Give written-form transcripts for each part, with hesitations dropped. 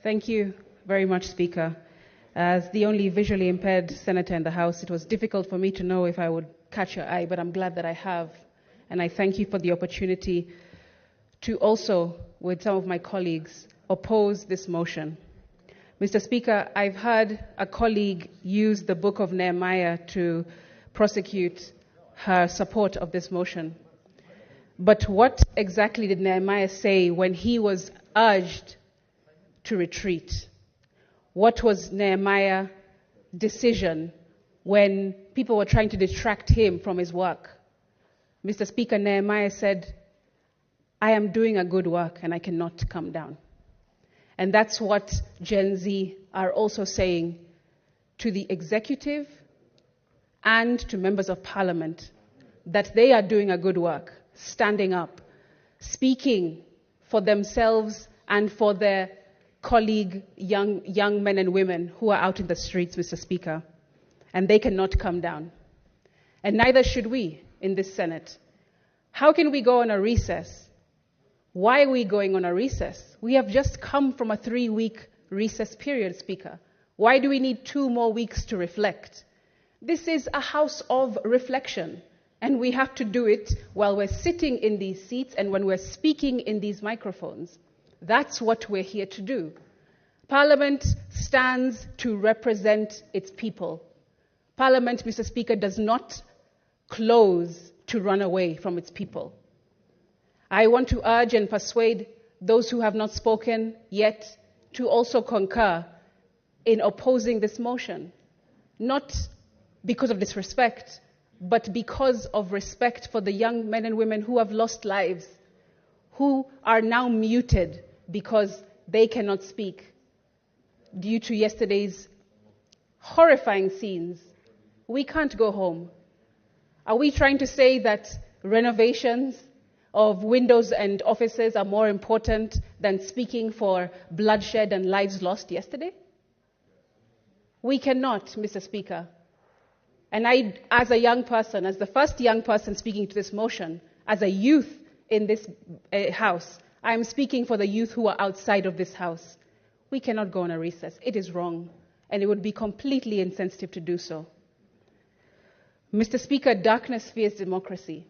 Thank you very much, Speaker. As the only visually impaired senator in the House, it was difficult for me to know if I would catch your eye, but I'm glad that I have. And I thank you for the opportunity to also, with some of my colleagues, oppose this motion. Mr. Speaker, I've heard a colleague use the book of Nehemiah to prosecute her support of this motion. But what exactly did Nehemiah say when he was urged to retreat? What was Nehemiah's decision when people were trying to distract him from his work? Mr. Speaker, Nehemiah said, I am doing a good work and I cannot come down. And that's what GenZ are also saying to the executive and to members of parliament, that they are doing a good work, standing up, speaking for themselves and for their colleague young men and women who are out in the streets, Mr. Speaker, and they cannot come down. And neither should we in this Senate. How can we go on a recess? Why are we going on a recess? We have just come from a 3-week recess period, Speaker. Why do we need 2 more weeks to reflect? This is a house of reflection, and we have to do it while we're sitting in these seats and when we're speaking in these microphones. That's what we're here to do. Parliament stands to represent its people. Parliament, Mr. Speaker, does not close to run away from its people. I want to urge and persuade those who have not spoken yet to also concur in opposing this motion, not because of disrespect, but because of respect for the young men and women who have lost lives, who are now muted because they cannot speak due to yesterday's horrifying scenes. We can't go home. Are we trying to say that renovations of windows and offices are more important than speaking for bloodshed and lives lost yesterday? We cannot, Mr. Speaker. And I, as a young person, as the first young person speaking to this motion, as a youth in this House, I am speaking for the youth who are outside of this House. We cannot go on a recess. It is wrong, and it would be completely insensitive to do so. Mr. Speaker, darkness fears democracy.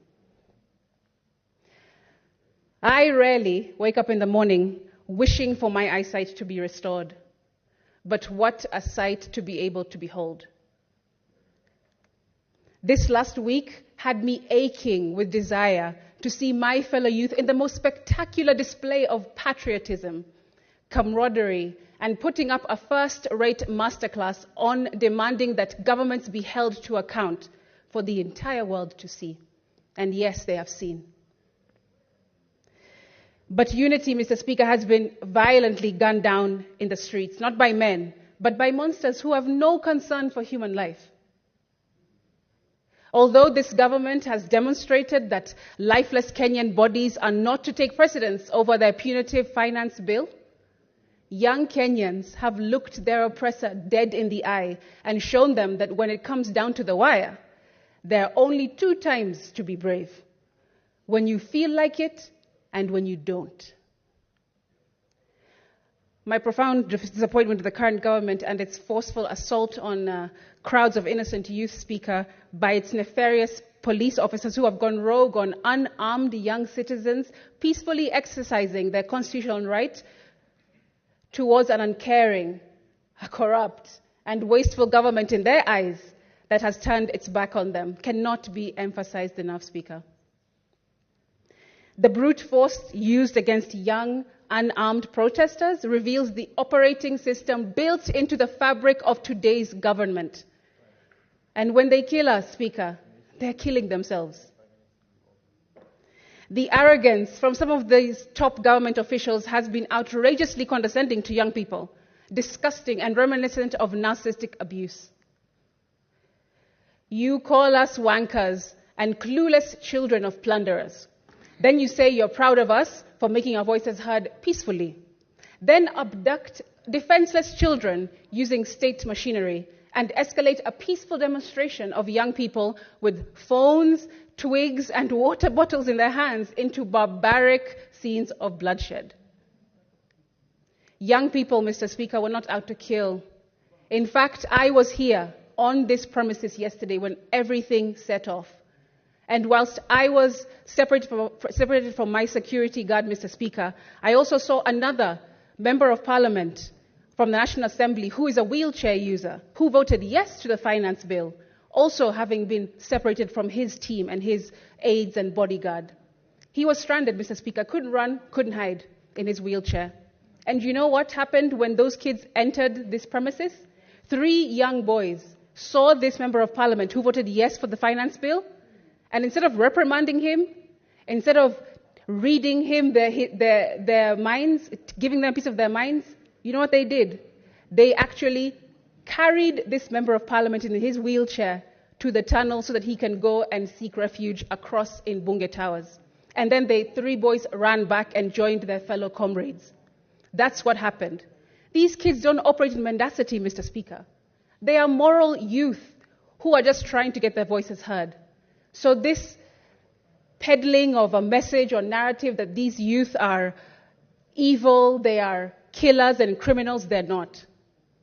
I rarely wake up in the morning wishing for my eyesight to be restored, but what a sight to be able to behold. This last week had me aching with desire to see my fellow youth in the most spectacular display of patriotism, camaraderie, and putting up a first-rate masterclass on demanding that governments be held to account for the entire world to see. And yes, they have seen. But unity, Mr. Speaker, has been violently gunned down in the streets, not by men, but by monsters who have no concern for human life. Although this government has demonstrated that lifeless Kenyan bodies are not to take precedence over their punitive finance bill, young Kenyans have looked their oppressor dead in the eye and shown them that when it comes down to the wire, there are only 2 times to be brave: when you feel like it and when you don't. My profound disappointment with the current government and its forceful assault on crowds of innocent youth, Speaker, by its nefarious police officers who have gone rogue on unarmed young citizens peacefully exercising their constitutional right towards an uncaring, a corrupt, and wasteful government in their eyes that has turned its back on them, cannot be emphasized enough, Speaker. The brute force used against young, unarmed protesters reveals the operating system built into the fabric of today's government. And when they kill us, Speaker, they're killing themselves. The arrogance from some of these top government officials has been outrageously condescending to young people, disgusting and reminiscent of narcissistic abuse. You call us wankers and clueless children of plunderers. Then you say you're proud of us for making our voices heard peacefully. Then abduct defenseless children using state machinery and escalate a peaceful demonstration of young people with phones, twigs, and water bottles in their hands into barbaric scenes of bloodshed. Young people, Mr. Speaker, were not out to kill. In fact, I was here on this premises yesterday when everything set off. And whilst I was separated from my security guard, Mr. Speaker, I also saw another member of parliament from the National Assembly who is a wheelchair user, who voted yes to the finance bill, also having been separated from his team and his aides and bodyguard. He was stranded, Mr. Speaker, couldn't run, couldn't hide in his wheelchair. And you know what happened when those kids entered this premises? 3 young boys saw this member of parliament who voted yes for the finance bill, and instead of reprimanding him, instead of reading him their minds, giving them a piece of their minds, you know what they did? They actually carried this member of parliament in his wheelchair to the tunnel so that he can go and seek refuge across in Bunge Towers. And then the 3 boys ran back and joined their fellow comrades. That's what happened. These kids don't operate in mendacity, Mr. Speaker. They are moral youth who are just trying to get their voices heard. So this peddling of a message or narrative that these youth are evil, they are killers and criminals, they're not.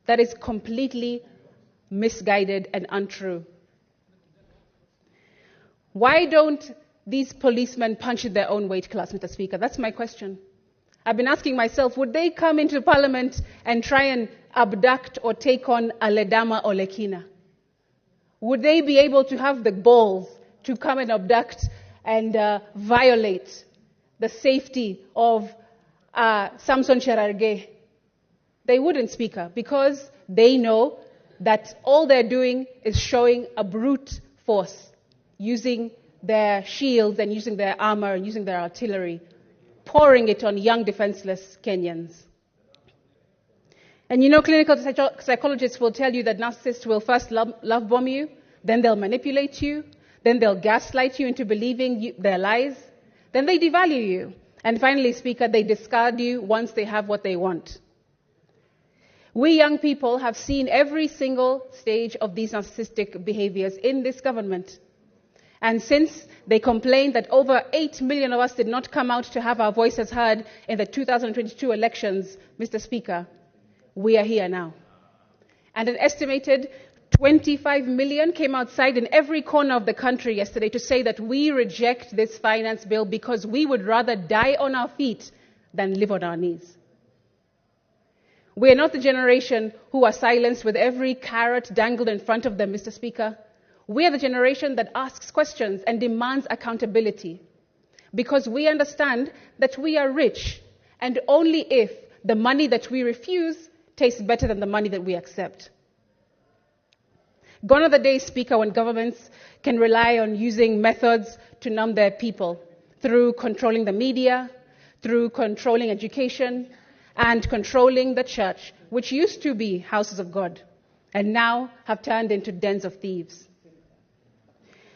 That is completely misguided and untrue. Why don't these policemen punch in their own weight class, Mr. Speaker? That's my question. I've been asking myself, would they come into Parliament and try and abduct or take on Aledama or Lekina? Would they be able to have the balls to come and abduct and violate the safety of Samson Cherargei? They wouldn't, Speaker, because they know that all they're doing is showing a brute force, using their shields and using their armor and using their artillery, pouring it on young defenseless Kenyans. And you know, clinical psychologists will tell you that narcissists will first love bomb you, then they'll manipulate you, then they'll gaslight you into believing their lies, then they devalue you, and finally, Speaker, they discard you once they have what they want. We young people have seen every single stage of these narcissistic behaviors in this government. And since they complained that over 8 million of us did not come out to have our voices heard in the 2022 elections, Mr. Speaker, we are here now. And an estimated 25 million came outside in every corner of the country yesterday to say that we reject this finance bill because we would rather die on our feet than live on our knees. We are not the generation who are silenced with every carrot dangled in front of them, Mr. Speaker. We are the generation that asks questions and demands accountability because we understand that we are rich, and only if the money that we refuse tastes better than the money that we accept. Gone are the days, Speaker, when governments can rely on using methods to numb their people through controlling the media, through controlling education, and controlling the church, which used to be houses of God, and now have turned into dens of thieves.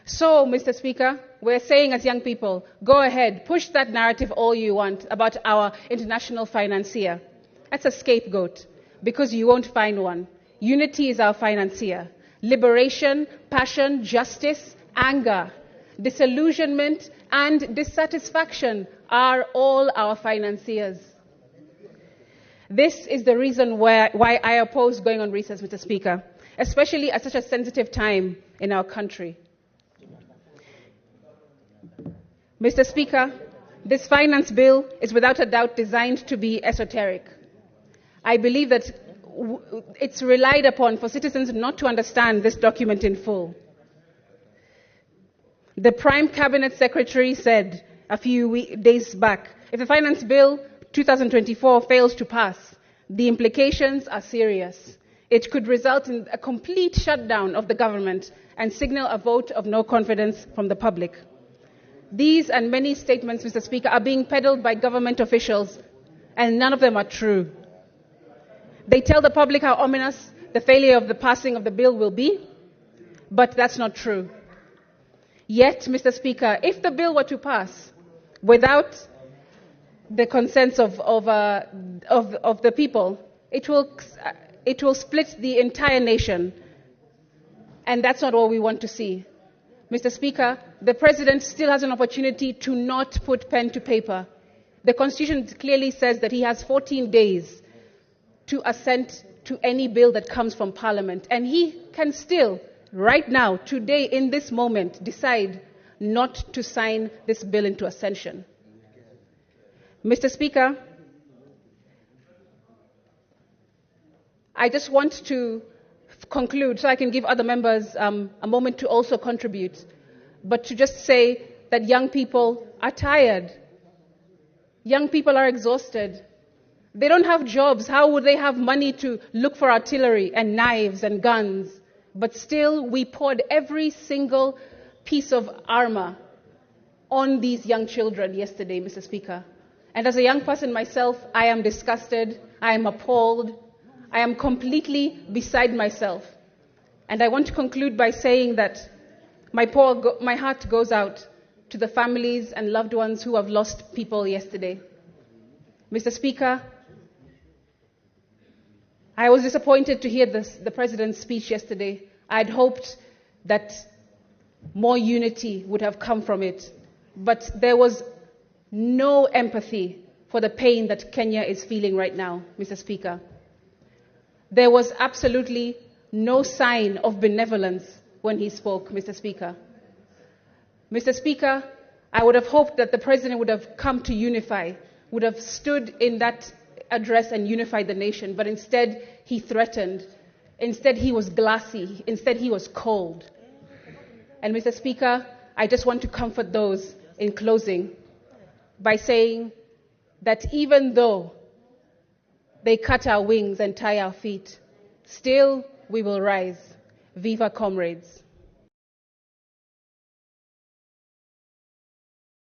So, Mr. Speaker, we're saying as young people, go ahead, push that narrative all you want about our international financier. That's a scapegoat, because you won't find one. Unity is our financier. Liberation, passion, justice, anger, disillusionment, and dissatisfaction are all our financiers. This is the reason why I oppose going on recess, Mr. Speaker, especially at such a sensitive time in our country. Mr. Speaker, this finance bill is without a doubt designed to be esoteric. I believe that it's relied upon for citizens not to understand this document in full. The Prime Cabinet Secretary said a few days back, if the finance bill 2024 fails to pass, the implications are serious. It could result in a complete shutdown of the government and signal a vote of no confidence from the public. These and many statements, Mr. Speaker, are being peddled by government officials, and none of them are true. They tell the public how ominous the failure of the passing of the bill will be, but that's not true. Yet, Mr. Speaker, if the bill were to pass without the consent of the people, it will split the entire nation, and that's not what we want to see. Mr. Speaker, the President still has an opportunity to not put pen to paper. The Constitution clearly says that he has 14 days to assent to any bill that comes from Parliament. And he can still, right now, today, in this moment, decide not to sign this bill into ascension. Mr. Speaker, I just want to conclude so I can give other members a moment to also contribute, but to just say that young people are tired. Young people are exhausted. They don't have jobs. How would they have money to look for artillery and knives and guns? But still, we poured every single piece of armor on these young children yesterday, Mr. Speaker. And as a young person myself, I am disgusted, I am appalled, I am completely beside myself. And I want to conclude by saying that my heart goes out to the families and loved ones who have lost people yesterday. Mr. Speaker, I was disappointed to hear the President's speech yesterday. I had hoped that more unity would have come from it. But there was no empathy for the pain that Kenya is feeling right now, Mr. Speaker. There was absolutely no sign of benevolence when he spoke, Mr. Speaker. Mr. Speaker, I would have hoped that the President would have come to unify, would have stood in that address and unified the nation, but instead he threatened. Instead he was glassy. Instead he was cold. And Mr. Speaker, I just want to comfort those in closing by saying that even though they cut our wings and tie our feet, still we will rise. Viva comrades.